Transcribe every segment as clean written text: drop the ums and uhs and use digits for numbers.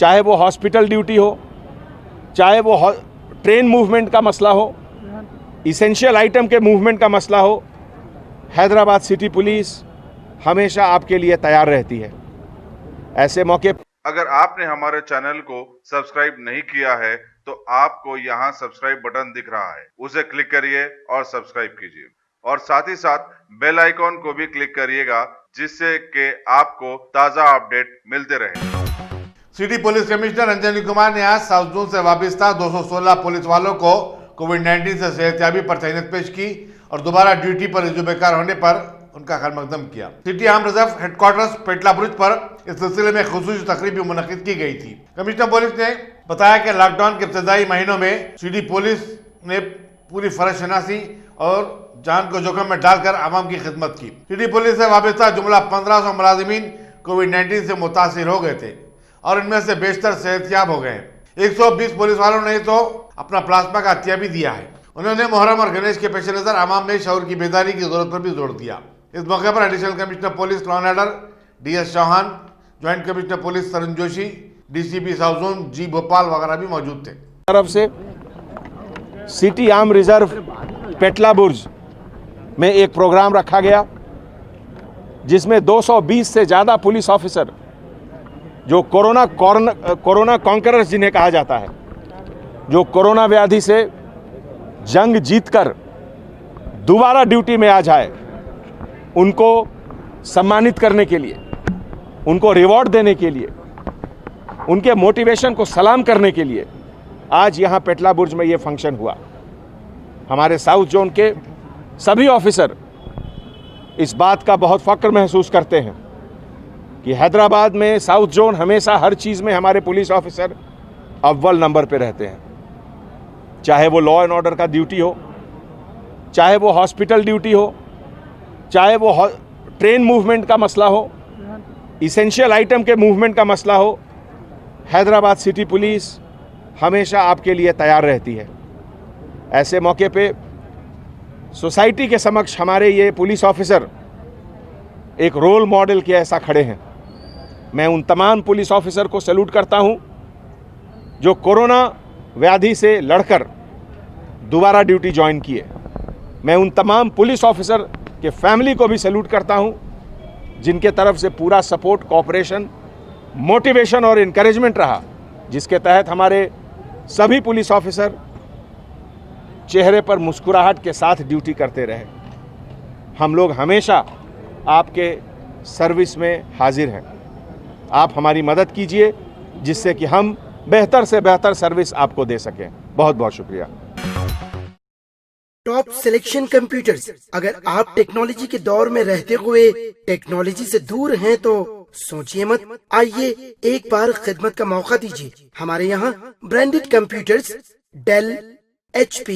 चाहे वो hospital duty हो, चाहे वो ट्रेन मूवमेंट का मसला हो, इसेंशियल आइटम के मूवमेंट का मसला हो, हैदराबाद सिटी पुलिस हमेशा आपके लिए तैयार रहती है। ऐसे मौके अगर आपने हमारे चैनल को सब्सक्राइब नहीं किया है तो आपको यहाँ सब्सक्राइब बटन दिख रहा है, उसे क्लिक करिए और सब्सक्राइब कीजिए और साथ ही साथ बेल आइकॉन को भी क्लिक करिएगा जिससे कि आपको ताज़ा अपडेट मिलते रहे। City police commissioner Anjani Kumar ने आज साउथ जोन से वाबस्ता 216 पुलिस वालों को कोविड-19 से सेहतयाबी पर तहनीत पेश की और दोबारा ड्यूटी पर रिज्यू बेकार होने पर उनका खैर मकदम किया। सिटी आर्म रिजर्व हेडक्वार्टर्स पेटला बुर्ज पर इस सिलसिले में खुसूसी तकरीब भी मुनक्किद की गई थी। कमिश्नर पुलिस ने बताया कि लॉकडाउन के इब्तदाई महीनों में सिटी पुलिस ने पूरी फर्ज शनासी और जान को जोखिम में डालकर आवाम की खिदमत की। सिटी पुलिस से वाबस्ता जुमला 1500 मुलाजिमीन कोविड-19 से मुतासिर हो गए थे और इनमें से बेशतर सेहतयाब हो गए हैं। 120 पुलिस वालों ने तो अपना प्लाज्मा का अतिया भी दिया है। उन्होंने मुहर्रम और गणेश के पेश नजर आवाम में शऊर की बेदारी की जरूरत पर भी जोर दिया। इस मौके पर additional commissioner police law and order DS Chauhan, joint commissioner police Tarun Joshi, DCP south zone G Bhopal वगैरह भी मौजूद थे। तरफ से सिटी आर्म रिजर्व पेटला बुर्ज में एक प्रोग्राम रखा गया जिसमें 220 से ज़्यादा पुलिस ऑफिसर जो कोरोना कॉन्करर्स जिन्हें कहा जाता है, जो कोरोना व्याधि से जंग जीतकर दोबारा ड्यूटी में आ जाए, उनको सम्मानित करने के लिए, उनको रिवॉर्ड देने के लिए, उनके मोटिवेशन को सलाम करने के लिए आज यहाँ पेटला बुर्ज में ये फंक्शन हुआ। हमारे साउथ जोन के सभी ऑफिसर इस बात का बहुत फक्र महसूस करते हैं कि हैदराबाद में साउथ जोन हमेशा हर चीज़ में हमारे पुलिस ऑफिसर अव्वल नंबर पे रहते हैं। चाहे वो लॉ एंड ऑर्डर का ड्यूटी हो, चाहे वो हॉस्पिटल ड्यूटी हो, चाहे वो ट्रेन मूवमेंट का मसला हो, इसेंशियल आइटम के मूवमेंट का मसला हो, हैदराबाद सिटी पुलिस हमेशा आपके लिए तैयार रहती है। ऐसे मौके पे सोसाइटी के समक्ष हमारे ये पुलिस ऑफिसर एक रोल मॉडल के ऐसा खड़े हैं। मैं उन तमाम पुलिस ऑफिसर को सैल्यूट करता हूं जो कोरोना व्याधि से लड़कर दोबारा ड्यूटी ज्वाइन किए। मैं उन तमाम पुलिस ऑफिसर के फैमिली को भी सैल्यूट करता हूं जिनके तरफ से पूरा सपोर्ट, कोऑपरेशन, मोटिवेशन और इनकरेजमेंट रहा, जिसके तहत हमारे सभी पुलिस ऑफिसर चेहरे पर मुस्कुराहट के साथ ड्यूटी करते रहे। हम लोग हमेशा आपके सर्विस में हाजिर हैं। आप हमारी मदद कीजिए जिससे कि हम बेहतर से बेहतर सर्विस आपको दे सकें। बहुत बहुत शुक्रिया। Top selection computers. अगर आप टेक्नोलॉजी के दौर में रहते हुए टेक्नोलॉजी से दूर हैं तो सोचिए मत, आइए एक बार खिदमत का मौका दीजिए। हमारे यहाँ branded computers Dell, HP,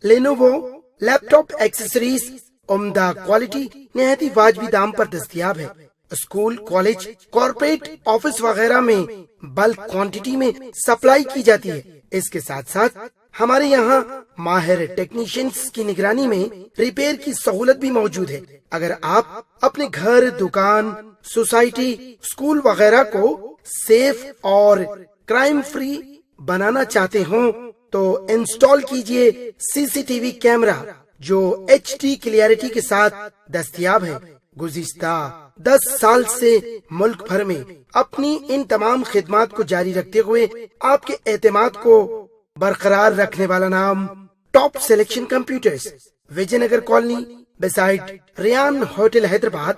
Lenovo, laptop accessories उम्दा क्वालिटी निहायत ही वाजबी दाम पर दस्तयाब है। स्कूल, कॉलेज, कॉर्पोरेट, ऑफिस वगैरह में बल्क क्वांटिटी में सप्लाई की जाती है। इसके साथ साथ हमारे यहाँ माहिर टेक्नीशियंस की निगरानी में रिपेयर की सहूलत भी मौजूद है। अगर आप अपने घर, दुकान, सोसाइटी, स्कूल वगैरह को सेफ और क्राइम फ्री बनाना चाहते हो तो इंस्टॉल कीजिए CCTV कैमरा जो HD क्लियरिटी के साथ दस्तयाब है। गुज़िश्ता 10 साल से मुल्क भर में अपनी इन तमाम खिदमात को जारी रखते हुए आपके एतमाद को बरकरार रखने वाला नाम top selection computers, Vijaynagar colony beside Riyan hotel Hyderabad.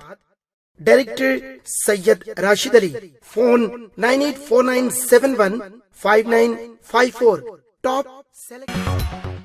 Director Syed Rashid Ali. Phone 9849715954। Top selection.